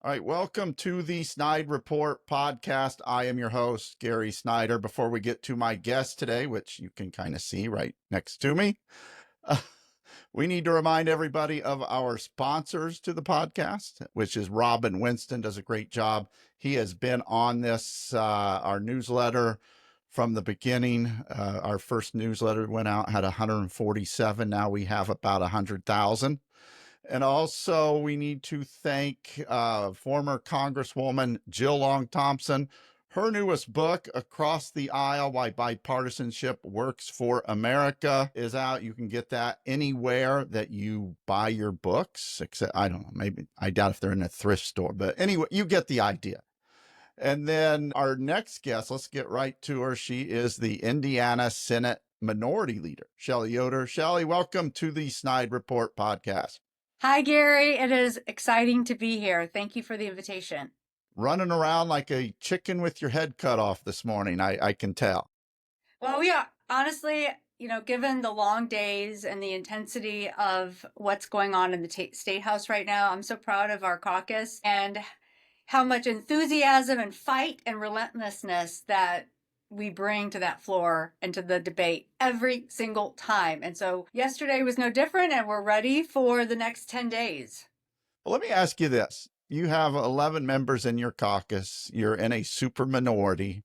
All right, welcome to the Snide Report podcast. I am your host, Gary Snyder. Before we get to my guest today, which you can kind of see right next to me, we need to remind everybody of our sponsors to the podcast, which is Robin Winston, does a great job. He has been on this, our newsletter from the beginning. Our first newsletter went out, had 147. Now we have about 100,000. And also, we need to thank former Congresswoman Jill Long Thompson. Her newest book, Across the Aisle Why Bipartisanship Works for America, is out. You can get that anywhere that you buy your books, except, I don't know, maybe, I doubt if they're in a thrift store. But anyway, you get the idea. And then our next guest, let's get right to her. She is the Indiana Senate Minority Leader, Shelli Yoder. Shelli, welcome to the Snide Report podcast. Hi, Gary. It is exciting to be here. Thank you for the invitation. Running around like a chicken with your head cut off this morning, I can tell. Well, yeah, honestly, given the long days and the intensity of what's going on in the State House right now, I'm so proud of our caucus and how much enthusiasm and fight and relentlessness that we bring to that floor and to the debate every single time. And so yesterday was no different, and we're ready for the next 10 days. Well, let me ask you this. You have 11 members in your caucus. You're in a super minority.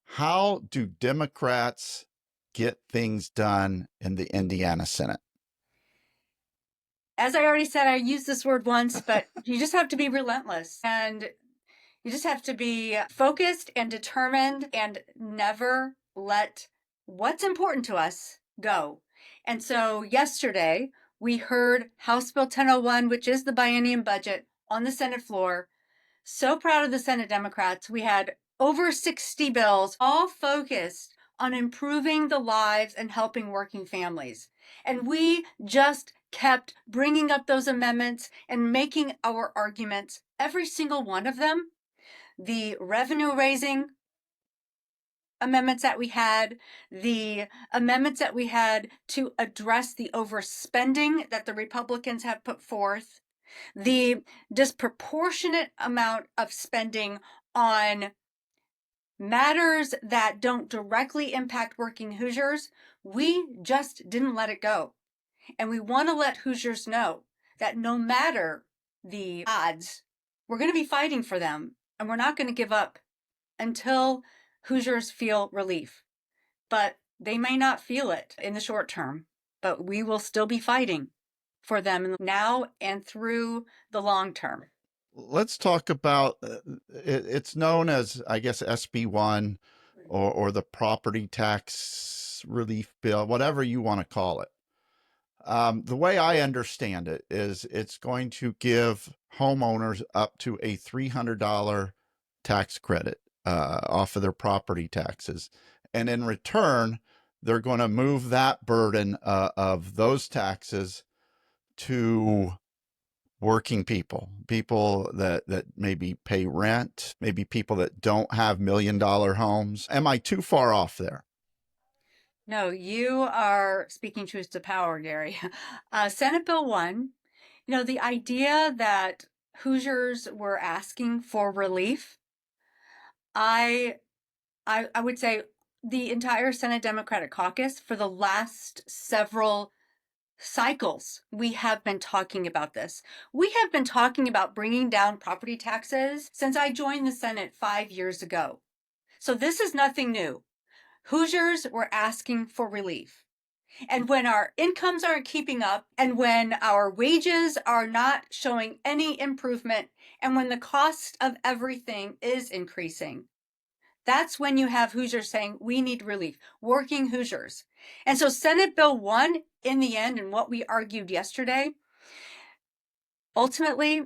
How do Democrats get things done in the Indiana Senate? As I already said, I used this word once, but you just have to be relentless, and you just have to be focused and determined and never let what's important to us go. And so yesterday we heard House Bill 1001, which is the biennium budget, on the Senate floor. So proud of the Senate Democrats. We had over 60 bills, all focused on improving the lives and helping working families. And we just kept bringing up those amendments and making our arguments, every single one of them. The revenue raising amendments that we had, the amendments that we had to address the overspending that the Republicans have put forth, the disproportionate amount of spending on matters that don't directly impact working Hoosiers, we just didn't let it go. And we want to let Hoosiers know that no matter the odds, we're going to be fighting for them, and we're not going to give up until Hoosiers feel relief. But they may not feel it in the short term, but we will still be fighting for them now and through the long term. Let's talk about it's known as, I guess, SB1 or the property tax relief bill, whatever you want to call it. The way I understand it is it's going to give homeowners up to a $300 tax credit off of their property taxes. And in return, they're going to move that burden of those taxes to working people that maybe pay rent, maybe people that don't have $1 million homes. Am I too far off there? No, you are speaking truth to power, Gary. Senate Bill 1, the idea that Hoosiers were asking for relief, I would say the entire Senate Democratic Caucus for the last several cycles, we have been talking about this. We have been talking about bringing down property taxes since I joined the Senate 5 years ago. So this is nothing new. Hoosiers were asking for relief. And when our incomes aren't keeping up, and when our wages are not showing any improvement, and when the cost of everything is increasing, that's when you have Hoosiers saying, we need relief, working Hoosiers. And so Senate Bill 1, in the end, and what we argued yesterday, ultimately,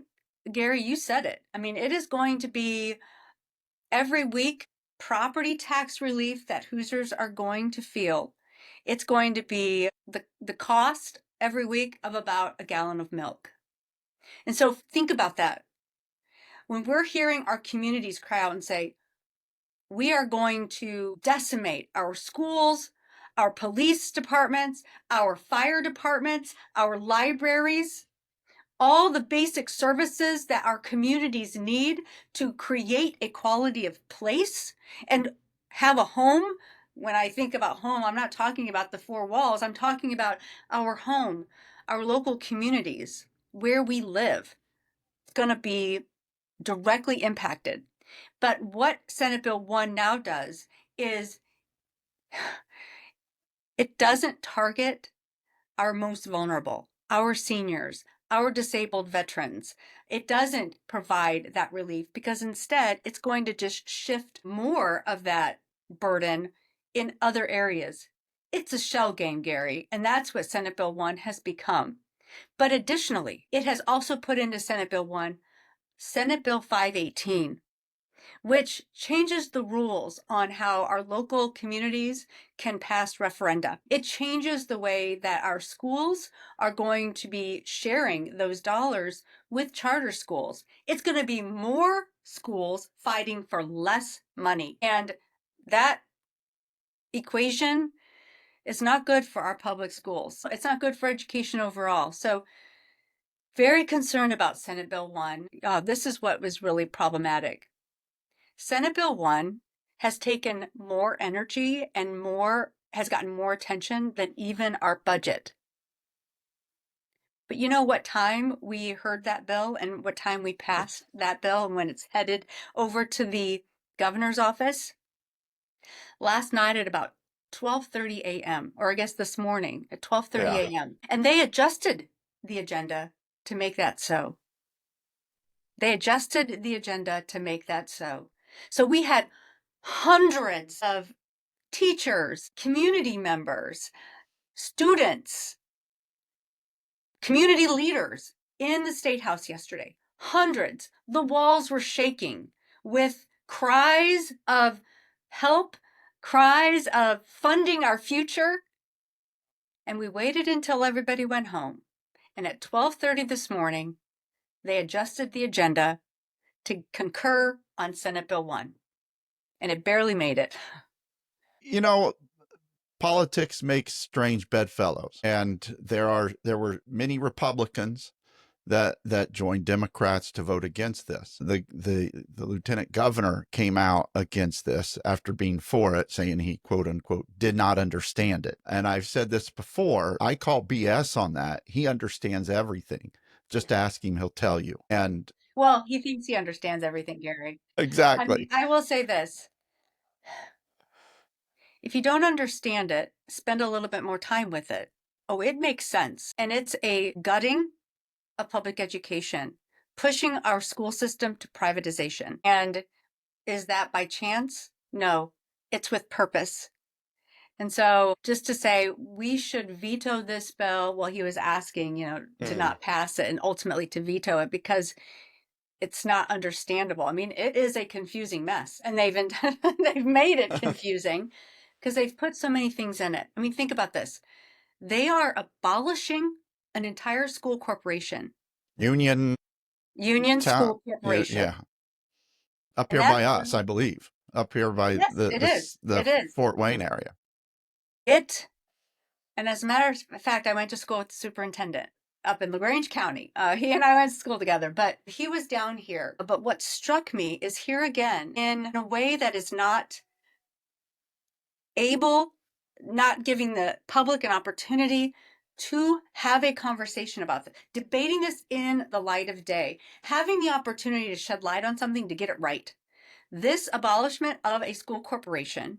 Gary, you said it. I mean, it is going to be every week property tax relief that Hoosiers are going to feel. It's going to be the cost every week of about a gallon of milk. And so think about that. When we're hearing our communities cry out and say, we are going to decimate our schools, our police departments, our fire departments, our libraries, all the basic services that our communities need to create a quality of place and have a home. When I think about home, I'm not talking about the four walls. I'm talking about our home, our local communities, where we live. It's going to be directly impacted. But what Senate Bill 1 now does is it doesn't target our most vulnerable, our seniors, our disabled veterans. It doesn't provide that relief because instead it's going to just shift more of that burden in other areas. It's a shell game, Gary, and that's what Senate Bill 1 has become. But additionally, it has also put into Senate Bill 1 Senate Bill 518, which changes the rules on how our local communities can pass referenda. It changes the way that our schools are going to be sharing those dollars with charter schools. It's going to be more schools fighting for less money. And that equation is not good for our public schools. It's not good for education overall. So very concerned about Senate Bill 1. This is what was really problematic. Senate Bill 1 has taken more energy and has gotten more attention than even our budget. But you know what time we heard that bill and what time we passed that bill and when it's headed over to the governor's office? Last night at about 12:30 a.m., or I guess this morning at 12:30 a.m. And they adjusted the agenda to make that so. They adjusted the agenda to make that so. So we had hundreds of teachers, community members, students, community leaders in the State House yesterday. Hundreds. The walls were shaking with cries of help, cries of funding our future. And we waited until everybody went home. And at 12:30 this morning, they adjusted the agenda to concur on Senate Bill 1. And it barely made it. You know, politics makes strange bedfellows, and there were many Republicans that joined Democrats to vote against this. The lieutenant governor came out against this after being for it, saying he quote unquote did not understand it. And I've said this before, I call BS on that. He understands everything. Just ask him, he'll tell you. And well, he thinks he understands everything, Gary. exactly. I mean, I will say this. If you don't understand it, spend a little bit more time with it. Oh, it makes sense. And it's a gutting of public education, pushing our school system to privatization. And is that by chance? No, it's with purpose. And so just to say we should veto this bill, well, he was asking, to not pass it and ultimately to veto it because it's not understandable. I mean, it is a confusing mess and they've made it confusing because they've put so many things in it. I mean, think about this. They are abolishing an entire school corporation. Union School Corporation. Yeah. Up here by us, I believe. Up here by the Fort Wayne area. And as a matter of fact, I went to school with the superintendent up in LaGrange County. He and I went to school together, but he was down here. But what struck me is here again, in a way that is not giving the public an opportunity to have a conversation about this, debating this in the light of day, having the opportunity to shed light on something to get it right. This abolishment of a school corporation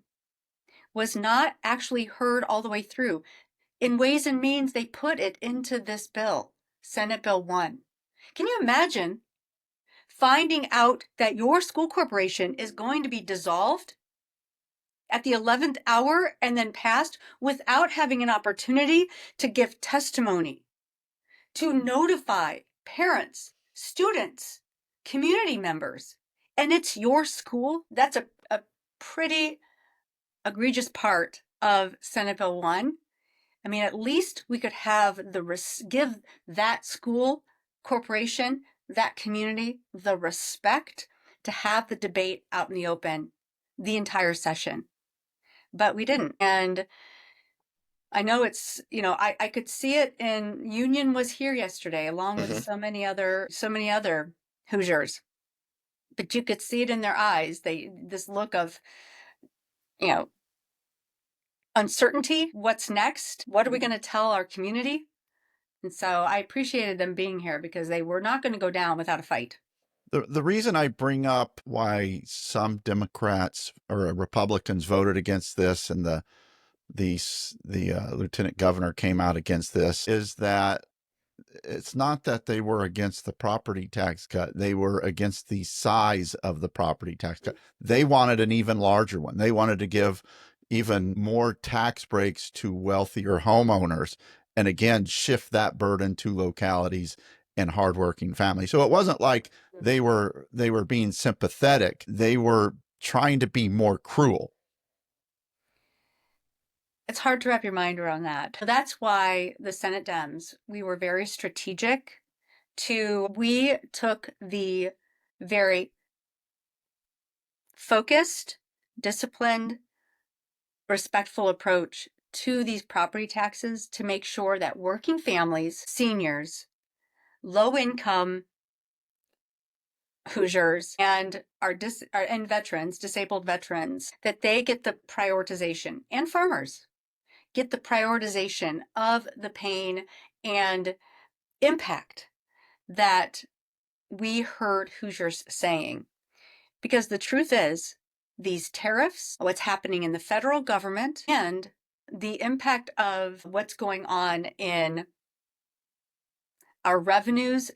was not actually heard all the way through. In Ways and Means, they put it into this bill, Senate Bill 1. Can you imagine finding out that your school corporation is going to be dissolved at the 11th hour and then passed without having an opportunity to give testimony, to notify parents, students, community members, and it's your school? That's a pretty egregious part of Senate Bill 1. I mean, at least we could have give that school corporation, that community, the respect to have the debate out in the open the entire session. But we didn't. And I know it's, I could see it in Union was here yesterday, along with so many other Hoosiers. But you could see it in their eyes. This look of, you know, uncertainty. What's next? What are we going to tell our community? And so I appreciated them being here because they were not going to go down without a fight. The reason I bring up why some Democrats or Republicans voted against this and the lieutenant governor came out against this is that it's not that they were against the property tax cut. They were against the size of the property tax cut. They wanted an even larger one. They wanted to give even more tax breaks to wealthier homeowners and again shift that burden to localities and hardworking families. So it wasn't like they were being sympathetic. They were trying to be more cruel. It's hard to wrap your mind around that. That's why the Senate Dems, we were very strategic we took the very focused, disciplined, respectful approach to these property taxes to make sure that working families, seniors, low income Hoosiers, and and veterans, disabled veterans, that they get the prioritization, and farmers get the prioritization of the pain and impact that we heard Hoosiers saying. Because the truth is, these tariffs, what's happening in the federal government, and the impact of what's going on in our revenues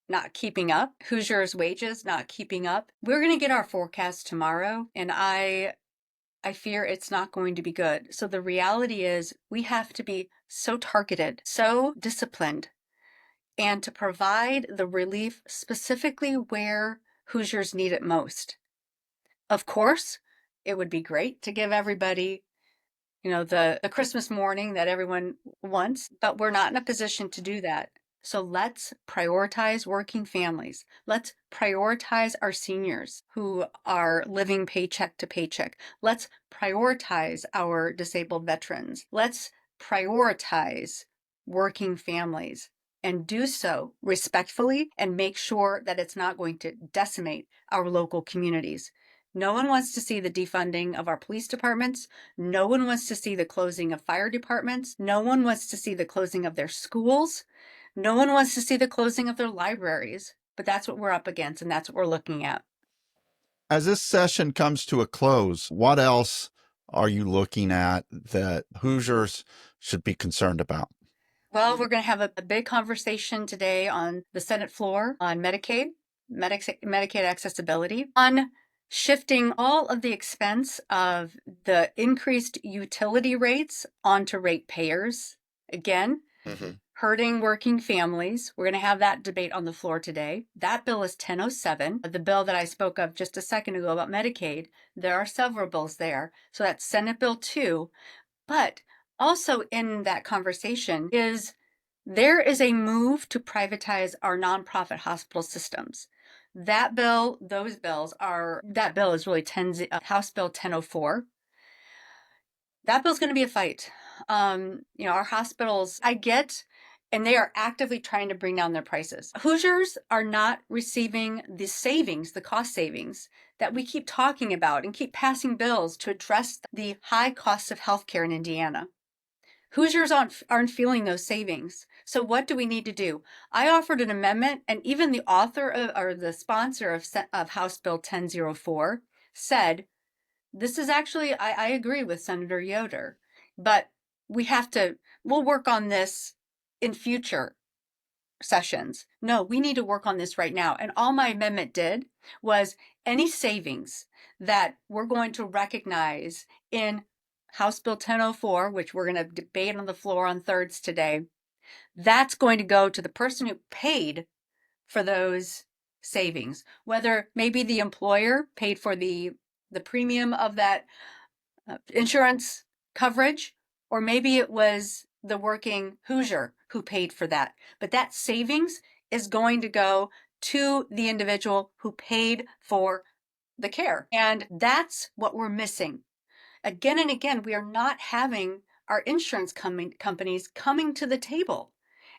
not keeping up, Hoosiers' wages not keeping up. We're going to get our forecast tomorrow, and I fear it's not going to be good. So the reality is we have to be so targeted, so disciplined, and to provide the relief specifically where Hoosiers need it most. Of course, it would be great to give everybody, the Christmas morning that everyone wants, but we're not in a position to do that. So let's prioritize working families. Let's prioritize our seniors who are living paycheck to paycheck. Let's prioritize our disabled veterans. Let's prioritize working families and do so respectfully and make sure that it's not going to decimate our local communities. No one wants to see the defunding of our police departments. No one wants to see the closing of fire departments. No one wants to see the closing of their schools. No one wants to see the closing of their libraries, but that's what we're up against, and that's what we're looking at. As this session comes to a close, what else are you looking at that Hoosiers should be concerned about? Well, we're going to have a big conversation today on the Senate floor on Medicaid accessibility, on shifting all of the expense of the increased utility rates onto ratepayers. Again, hurting working families. We're going to have that debate on the floor today. That bill is 1007, the bill that I spoke of just a second ago about Medicaid. There are several bills there. So that's Senate Bill 2. But also in that conversation there is a move to privatize our nonprofit hospital systems. That bill is really House Bill 1004. That bill's going to be a fight. Our hospitals, and they are actively trying to bring down their prices. Hoosiers are not receiving the cost savings that we keep talking about and keep passing bills to address the high costs of healthcare in Indiana. Hoosiers aren't feeling those savings. So what do we need to do? I offered an amendment, and even the author or the sponsor of House Bill 1004 said, this is actually, I agree with Senator Yoder, but we'll work on this in future sessions. No, we need to work on this right now. And all my amendment did was any savings that we're going to recognize in House Bill 1004, which we're going to debate on the floor on thirds today, that's going to go to the person who paid for those savings, whether maybe the employer paid for the premium of that insurance coverage, or maybe it was the working Hoosier who paid for that. But that savings is going to go to the individual who paid for the care. And that's what we're missing. Again and again, we are not having our insurance companies coming to the table.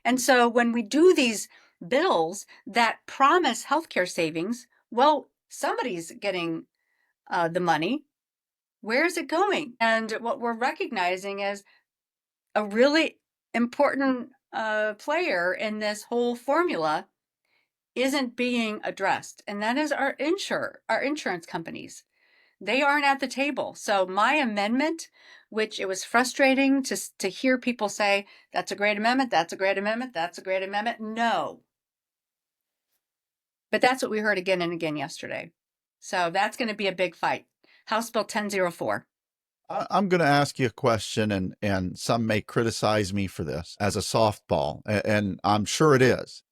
And so when we do these bills that promise healthcare savings, well, somebody's getting the money. Where is it going? And what we're recognizing is a really important player in this whole formula isn't being addressed, and that is our insurance companies. They aren't at the table. So my amendment, which it was frustrating to hear people say, that's a great amendment, that's a great amendment, that's a great amendment. No. But that's what we heard again and again yesterday. So that's going to be a big fight. House Bill 1004. I'm going to ask you a question, and some may criticize me for this as a softball, and I'm sure it is.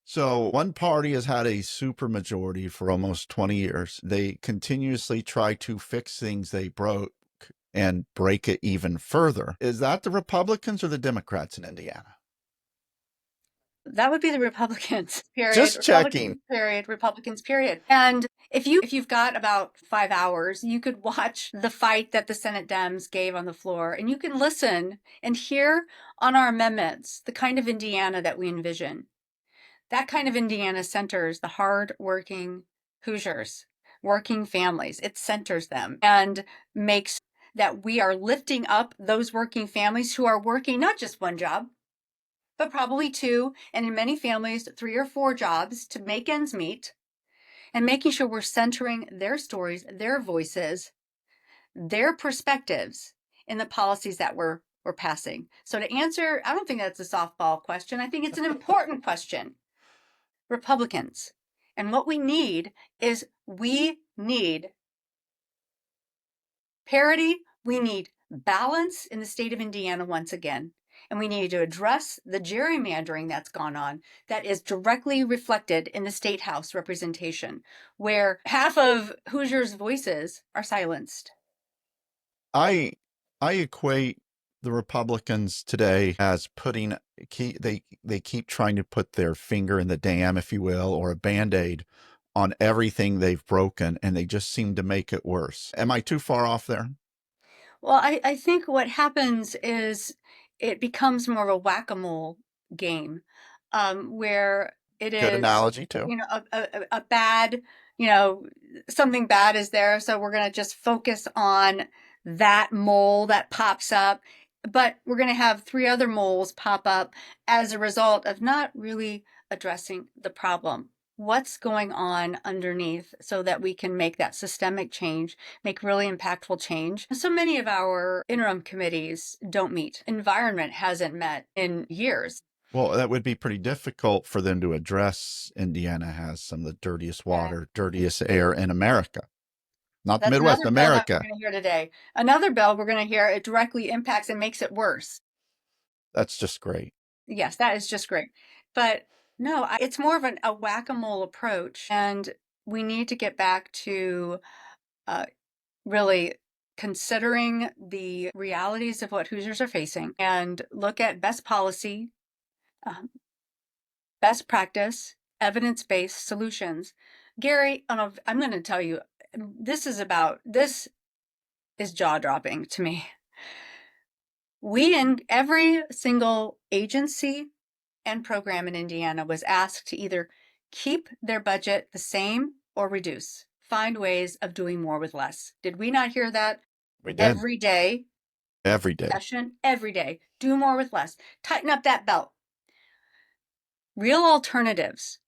So one party has had a supermajority for almost 20 years. They continuously try to fix things they broke and break it even further. Is that the Republicans or the Democrats in Indiana? That would be the Republicans, period. Just checking. Republicans, period. And if you've got about 5 hours, you could watch the fight that the Senate Dems gave on the floor, and you can listen and hear on our amendments the kind of Indiana that we envision. That kind of Indiana centers the hard-working Hoosiers, working families. It centers them and makes that we are lifting up those working families who are working not just one job, but probably two, and in many families, 3 or 4 jobs to make ends meet, and making sure we're centering their stories, their voices, their perspectives in the policies that we're passing. So to answer, I don't think that's a softball question. I think it's an important question. Republicans. And what we need is we need parity. We need balance in the state of Indiana once again. And we need to address the gerrymandering that's gone on that is directly reflected in the state house representation, where half of Hoosiers' voices are silenced. I equate the Republicans today as they keep trying to put their finger in the dam, if you will, or a Band-Aid on everything they've broken, and they just seem to make it worse. Am I too far off there? Well, I think what happens is it becomes more of a whack-a-mole game, where it Good is, analogy too. a bad, something bad is there. So we're going to just focus on that mole that pops up. But we're going to have 3 other moles pop up as a result of not really addressing the problem. What's going on underneath so that we can make that systemic change, make really impactful change. So many of our interim committees don't meet. Environment hasn't met in years. Well, that would be pretty difficult for them to address. Indiana has some of the dirtiest water, dirtiest air in America. Not the Midwest, Another bill that America. we're going to hear today. Another bill we're going to hear, it directly impacts and makes it worse. That's just great. Yes, that is just great. But no, it's more of a whack-a-mole approach. And we need to get back to really considering the realities of what Hoosiers are facing and look at best policy, best practice, evidence-based solutions. Gary, I'm going to tell you, this is jaw-dropping to me. We, in every single agency and program in Indiana, was asked to either keep their budget the same or reduce, find ways of doing more with less. Did we not hear that? We did. Every day. Every day. Session, every day. Do more with less. Tighten up that belt. Real alternatives.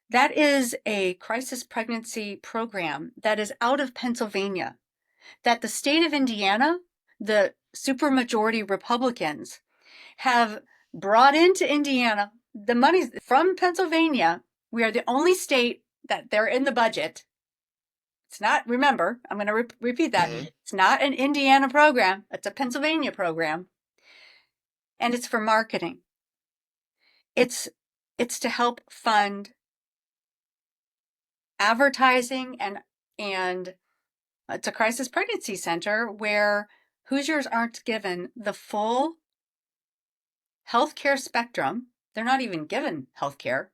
That is a crisis pregnancy program that is out of Pennsylvania, that the state of Indiana, the supermajority Republicans, have brought into Indiana. The money's from Pennsylvania. We are the only state that they're in the budget. It's not, remember, I'm going to repeat that. It's not an Indiana program. It's a Pennsylvania program. And it's for marketing. It's to help fund advertising and it's a crisis pregnancy center where Hoosiers aren't given the full healthcare spectrum. They're not even given healthcare.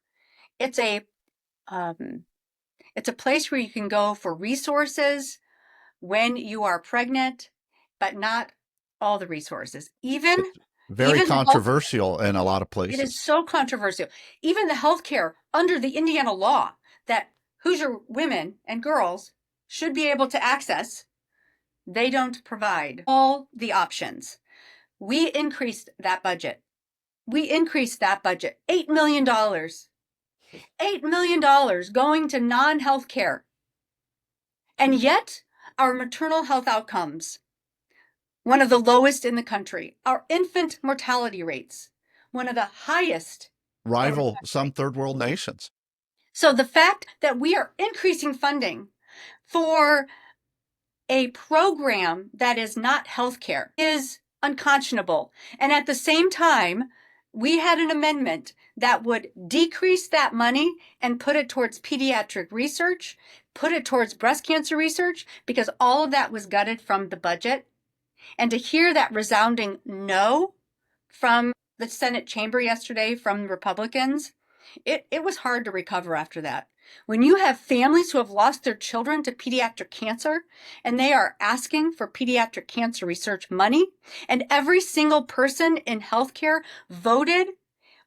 It's a place where you can go for resources when you are pregnant, but not all the resources. Even It's very the health, controversial in a lot of it is places. so controversial. Even the healthcare under the Indiana law that Hoosier women and girls should be able to access, they don't provide all the options. We increased that budget. $8 million. $8 million going to non-health care. And yet, our maternal health outcomes, one of the lowest in the country. Our infant mortality rates, one of the highest. Rival some third world nations. So the fact that we are increasing funding for a program that is not healthcare is unconscionable. And at the same time, we had an amendment that would decrease that money and put it towards pediatric research, put it towards breast cancer research, because all of that was gutted from the budget. And to hear that resounding no from the Senate chamber yesterday from Republicans, it was hard to recover after that. When you have families who have lost their children to pediatric cancer and they are asking for pediatric cancer research money, and every single person in healthcare voted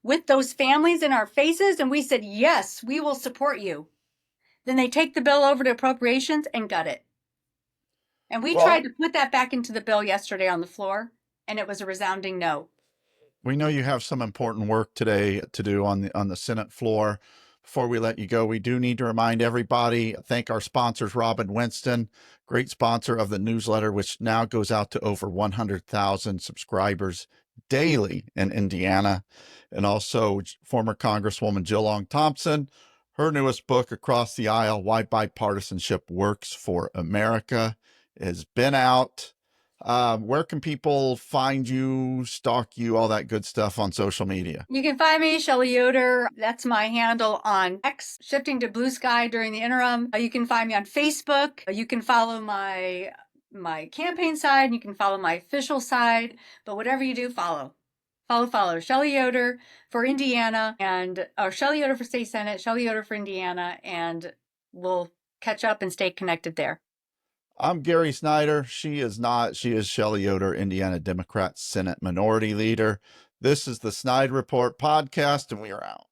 with those families in our faces, and we said, yes, we will support you. Then they take the bill over to appropriations and gut it. And we tried to put that back into the bill yesterday on the floor, and it was a resounding no. We know you have some important work today to do on the Senate floor. Before we let you go, we do need to remind everybody, thank our sponsors, Robin Winston, great sponsor of the newsletter, which now goes out to over 100,000 subscribers daily in Indiana. And also former Congresswoman Jill Long Thompson, her newest book, Across the Aisle, Why Bipartisanship Works for America, has been out. Where can people find you, stalk you, all that good stuff on social media? You can find me, Shelli Yoder. That's my handle on X, shifting to Blue Sky during the interim. You can find me on Facebook. You can follow my campaign side. You can follow my official side. But whatever you do, follow. Shelli Yoder for Indiana, or Shelli Yoder for State Senate, Shelli Yoder for Indiana, and we'll catch up and stay connected there. I'm Gary Snyder. She is not. She is Shelli Yoder, Indiana Democrat Senate Minority Leader. This is the Snide Report podcast, and we are out.